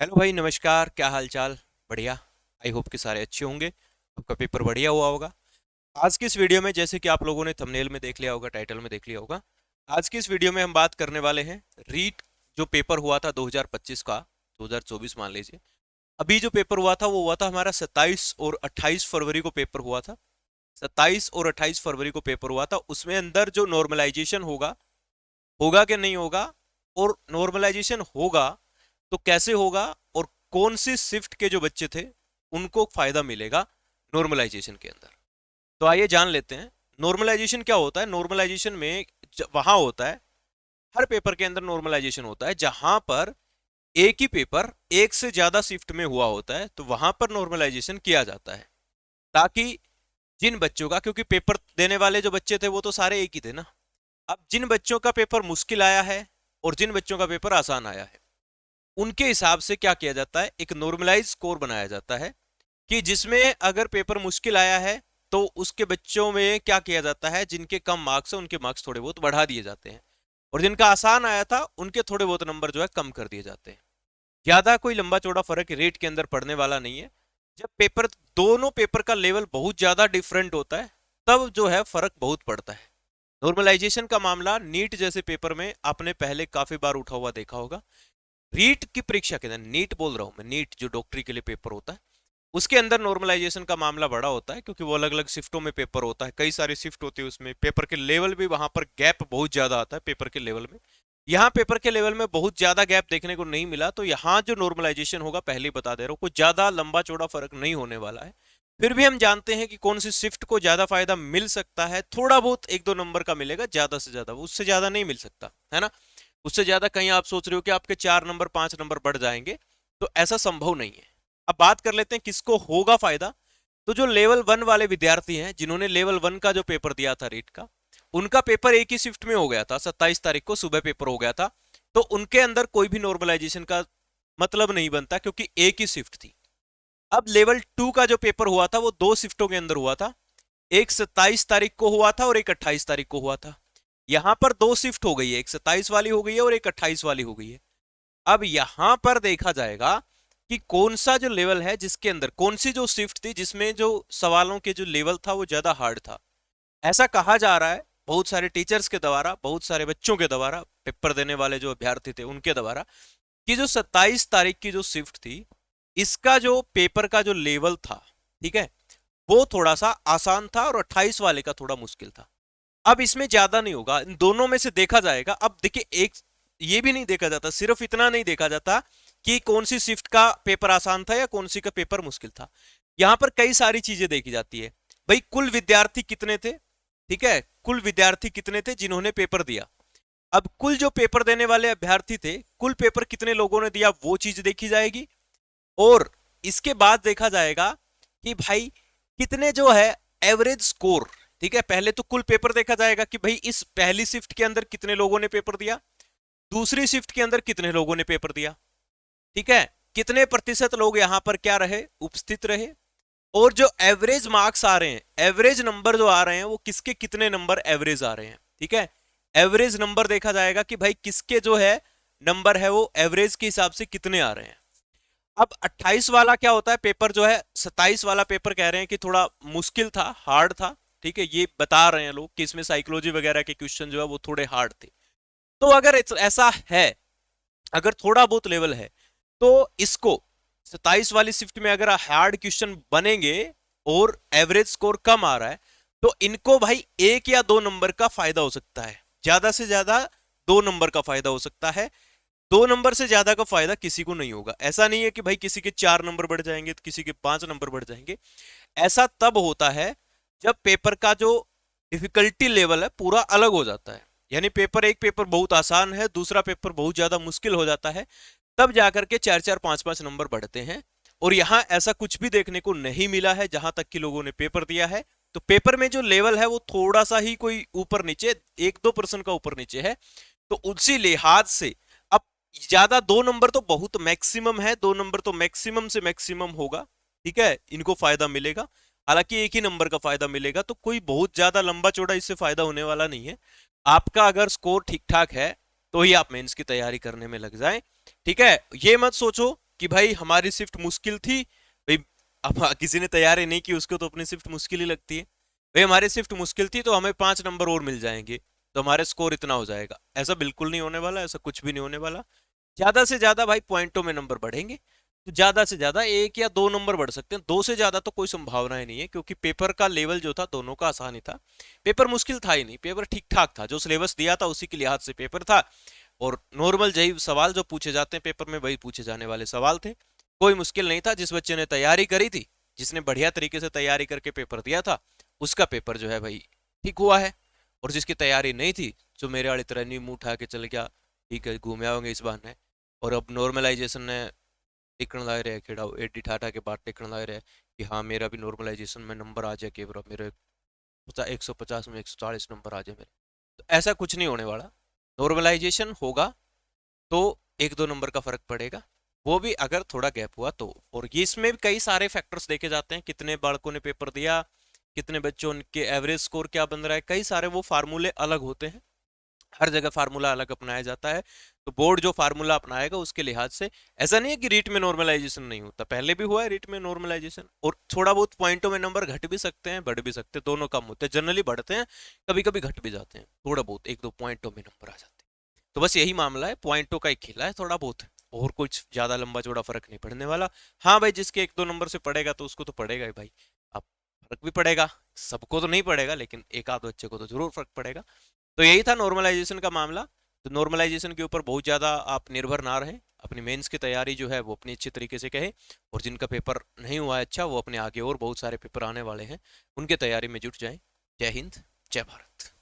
Hello भाई, नमस्कार। क्या हाल चाल? बढ़िया। आई होप कि सारे अच्छे होंगे। आपका पेपर बढ़िया हुआ होगा। आज की इस वीडियो में, जैसे कि आप लोगों ने थंबनेल में देख लिया होगा, टाइटल में देख लिया होगा, आज की इस वीडियो में हम बात करने वाले हैं रीट जो पेपर हुआ था 2025 का। 2024 मान लीजिए। अभी जो पेपर हुआ था वो हुआ था हमारा 27 और 28 फरवरी को पेपर हुआ था। 27 और 28 फरवरी को पेपर हुआ था। उसमें अंदर जो नॉर्मलाइजेशन होगा, होगा कि नहीं होगा, और नॉर्मलाइजेशन होगा तो कैसे होगा, और कौन सी शिफ्ट के जो बच्चे थे उनको फायदा मिलेगा नॉर्मलाइजेशन के अंदर। तो आइए जान लेते हैं नॉर्मलाइजेशन क्या होता है। नॉर्मलाइजेशन में वहां होता है, हर पेपर के अंदर नॉर्मलाइजेशन होता है जहां पर एक ही पेपर एक से ज्यादा शिफ्ट में हुआ होता है, तो वहां पर नॉर्मलाइजेशन किया जाता है। ताकि जिन बच्चों का, क्योंकि पेपर देने वाले जो बच्चे थे वो तो सारे एक ही थे ना, अब जिन बच्चों का पेपर मुश्किल आया है और जिन बच्चों का पेपर आसान आया है, उनके हिसाब से क्या किया जाता है, एक नॉर्मलाइज स्कोर बनाया जाता है। कि जिसमें अगर पेपर मुश्किल आया है तो उसके बच्चों में क्या किया जाता है, जिनके कम मार्क्स है उनके मार्क्स थोड़े बहुत बढ़ा दिए जाते हैं, और जिनका आसान आया था उनके थोड़े बहुत नंबर जो है कम कर दिए जाते हैं। ज्यादा कोई लंबा चौड़ा फर्क रेट के अंदर पड़ने वाला नहीं है। जब पेपर, दोनों पेपर का लेवल बहुत ज्यादा डिफरेंट होता है, तब जो है फर्क बहुत पड़ता है। नॉर्मलाइजेशन का मामला नीट जैसे पेपर में आपने पहले काफी बार उठा हुआ देखा होगा। रीट की परीक्षा के अंदर, नीट बोल रहा हूं मैं, नीट जो डॉक्टरी के लिए पेपर होता है, उसके अंदर नॉर्मलाइजेशन का मामला बड़ा होता है, क्योंकि वो अलग अलग शिफ्टों में पेपर होता है, कई सारी शिफ्ट होती है, उसमें पेपर के लेवल भी, वहां पर गैप बहुत ज्यादा आता है पेपर के लेवल में। यहाँ पेपर के लेवल में बहुत ज्यादा गैप देखने को नहीं मिला, तो यहाँ जो नॉर्मलाइजेशन होगा, पहले ही बता दे रहा हूँ, कुछ ज्यादा लंबा चौड़ा फर्क नहीं होने वाला है। फिर भी हम जानते हैं कि कौन सी शिफ्ट को ज्यादा फायदा मिल सकता है। थोड़ा बहुत एक दो नंबर का मिलेगा, ज्यादा से ज्यादा, उससे ज्यादा नहीं मिल सकता है ना। उससे ज्यादा कहीं आप सोच रहे हो कि आपके 4 नंबर 5 नंबर बढ़ जाएंगे, तो ऐसा संभव नहीं है। अब बात कर लेते हैं किसको होगा फायदा। तो जो लेवल 1 वाले विद्यार्थी हैं, जिन्होंने लेवल 1 का जो पेपर दिया था रीट का, उनका पेपर एक ही शिफ्ट में हो गया था, 27 तारीख को सुबह पेपर हो गया था। तो उनके अंदर कोई भी नॉर्मलाइजेशन का मतलब नहीं बनता, क्योंकि एक ही शिफ्ट थी। अब लेवल 2 का जो पेपर हुआ था वो दो शिफ्टों के अंदर हुआ था। एक 27 तारीख को हुआ था और एक 28 तारीख को हुआ था। यहां पर दो शिफ्ट हो गई है, एक 27 वाली हो गई है और एक 28 वाली हो गई है। अब यहां पर देखा जाएगा कि कौन सा जो लेवल है, जिसके अंदर कौन सी जो शिफ्ट थी, जिसमें जो सवालों के जो लेवल था वो ज्यादा हार्ड था। ऐसा कहा जा रहा है बहुत सारे टीचर्स के द्वारा, बहुत सारे बच्चों के द्वारा, पेपर देने वाले जो अभ्यर्थी थे उनके द्वारा, कि जो 27 तारीख की जो शिफ्ट थी, इसका जो पेपर का जो लेवल था, ठीक है, वो थोड़ा सा आसान था और 28 वाले का थोड़ा मुश्किल था। अब इसमें ज्यादा नहीं होगा, इन दोनों में से देखा जाएगा। अब देखिए, एक ये भी नहीं देखा जाता, सिर्फ इतना नहीं देखा जाता कि कौन सी शिफ्ट का पेपर आसान था या कौन सी का पेपर मुश्किल था। यहां पर कई सारी चीजें देखी जाती है। भाई, कुल विद्यार्थी कितने थे, ठीक है, कुल विद्यार्थी कितने थे जिन्होंने पेपर दिया। अब कुल जो पेपर देने वाले अभ्यर्थी थे, कुल पेपर कितने लोगों ने दिया, वो चीज देखी जाएगी। और इसके बाद देखा जाएगा कि भाई कितने जो है एवरेज स्कोर। ठीक है, पहले तो कुल पेपर देखा जाएगा कि भाई इस पहली शिफ्ट के अंदर कितने लोगों ने पेपर दिया, दूसरी शिफ्ट के अंदर कितने लोगों ने पेपर दिया, ठीक है, कितने प्रतिशत लोग यहां पर क्या रहे, उपस्थित रहे। और जो एवरेज मार्क्स आ रहे हैं, एवरेज नंबर जो आ रहे हैं, वो किसके कितने नंबर एवरेज आ रहे हैं, ठीक है। एवरेज नंबर देखा जाएगा कि भाई किसके जो है नंबर है वो एवरेज के हिसाब से कितने आ रहे हैं। अब 28 वाला क्या होता है पेपर, जो है 27 वाला पेपर कह रहे हैं कि थोड़ा मुश्किल था, हार्ड था, ठीक है, ये बता रहे हैं लोग कि इसमें साइकोलॉजी वगैरह के क्वेश्चन जो है वो थोड़े हार्ड थे। तो अगर ऐसा है, अगर थोड़ा बहुत लेवल है, तो इसको 27 वाली शिफ्ट में अगर हार्ड क्वेश्चन बनेंगे और एवरेज स्कोर कम आ रहा है, तो इनको भाई 1 या 2 नंबर का फायदा हो सकता है, ज्यादा से ज्यादा 2 नंबर का फायदा हो सकता है। 2 नंबर से ज्यादा का फायदा किसी को नहीं होगा। ऐसा नहीं है कि भाई किसी के 4 नंबर बढ़ जाएंगे तो किसी के 5 नंबर बढ़ जाएंगे। ऐसा तब होता है जब पेपर का जो डिफिकल्टी लेवल है पूरा अलग हो जाता है। यानी पेपर, एक पेपर बहुत आसान है, दूसरा पेपर बहुत ज्यादा मुश्किल हो जाता है, तब जाकर के 4 4 5 5 नंबर बढ़ते हैं। और यहां ऐसा कुछ भी देखने को नहीं मिला है जहां तक कि लोगों ने पेपर दिया है। तो पेपर में जो लेवल है वो थोड़ा सा ही कोई ऊपर नीचे, 1 2% का ऊपर नीचे है। तो उसी लिहाज से अब ज्यादा 2 नंबर तो बहुत मैक्सिमम है, 2 नंबर तो मैक्सिमम से मैक्सिमम होगा, ठीक है, इनको फायदा मिलेगा। हालांकि एक ही नंबर का फायदा मिलेगा, तो कोई बहुत ज्यादा लंबा चौड़ा इससे फायदा होने वाला नहीं है। आपका अगर स्कोर ठीक ठाक है तो ही आप मेंस की तैयारी करने में लग जाएं। ठीक है, ये मत सोचो कि भाई हमारी शिफ्ट मुश्किल थी भाई, अब किसी ने तैयारी नहीं की उसको तो अपनी शिफ्ट मुश्किल ही लगती है। भाई हमारी शिफ्ट मुश्किल थी तो हमें 5 नंबर और मिल जाएंगे तो हमारे स्कोर इतना हो जाएगा। ऐसा बिल्कुल नहीं होने वाला, ऐसा कुछ भी नहीं होने वाला। ज्यादा से ज्यादा भाई पॉइंटों में नंबर बढ़ेंगे, तो ज्यादा से ज्यादा 1 या 2 नंबर बढ़ सकते हैं, 2 से ज्यादा तो कोई संभावना ही नहीं है, क्योंकि पेपर का लेवल जो था दोनों का आसान ही था। पेपर मुश्किल था ही नहीं, पेपर ठीक ठाक था, जो सिलेबस दिया था उसी के लिहाज से पेपर था। और नॉर्मल यही सवाल जो पूछे जाते हैं पेपर में वही पूछे जाने वाले सवाल थे। कोई मुश्किल नहीं था। जिस बच्चे ने तैयारी करी थी, जिसने बढ़िया तरीके से तैयारी करके पेपर दिया था, उसका पेपर जो है भाई ठीक हुआ है। और जिसकी तैयारी नहीं थी, जो मेरे वाली तरह नींबू उठा के चल गया, ठीक है घूमे आओगे इस बहाने, और अब नॉर्मलाइजेशन ने टिकण लग रहा है खेड़ा एडी ठाठा के बाद टिकण लग रहा है कि हाँ मेरा भी नॉर्मलाइजेशन में नंबर आ जाए, केवल मेरे 150 में 140 नंबर आ जाए मेरे। तो ऐसा कुछ नहीं होने वाला। नॉर्मलाइजेशन होगा तो 1-2 नंबर का फर्क पड़ेगा, वो भी अगर थोड़ा गैप हुआ तो। और ये इसमें भी कई सारे फैक्टर्स देखे जाते हैं, कितने बालकों ने पेपर दिया, कितने बच्चों के एवरेज स्कोर क्या बन रहा है, कई सारे वो फार्मूले अलग होते हैं। हर जगह फार्मूला अलग अपनाया जाता है। तो बोर्ड जो फार्मूला अपनाएगा उसके लिहाज से, ऐसा नहीं है कि रीट में नॉर्मलाइजेशन नहीं होता, पहले भी हुआ है रीट में नॉर्मलाइजेशन। और थोड़ा बहुत पॉइंटों में नंबर घट भी सकते हैं, बढ़ भी सकते हैं, दोनों कम होते हैं, जनरली बढ़ते हैं, कभी कभी घट भी जाते हैं, थोड़ा बहुत 1-2 पॉइंटों में नंबर आ जाते हैं। तो बस यही मामला है, पॉइंटों का ही खेला है थोड़ा बहुत, और कुछ ज्यादा लंबा चौड़ा फर्क नहीं पड़ने वाला। हाँ भाई जिसके 1-2 नंबर से पड़ेगा तो उसको तो पड़ेगा ही भाई। अब फर्क भी पड़ेगा, सबको तो नहीं पड़ेगा लेकिन एक आध बच्चे को तो जरूर फर्क पड़ेगा। तो यही था नॉर्मलाइजेशन का मामला। तो नॉर्मलाइजेशन के ऊपर बहुत ज़्यादा आप निर्भर ना रहें, अपनी मेंस की तैयारी जो है वो अपनी अच्छे तरीके से करें। और जिनका पेपर नहीं हुआ है अच्छा, वो अपने आगे और बहुत सारे पेपर आने वाले हैं, उनके तैयारी में जुट जाएं। जय हिंद, जय भारत।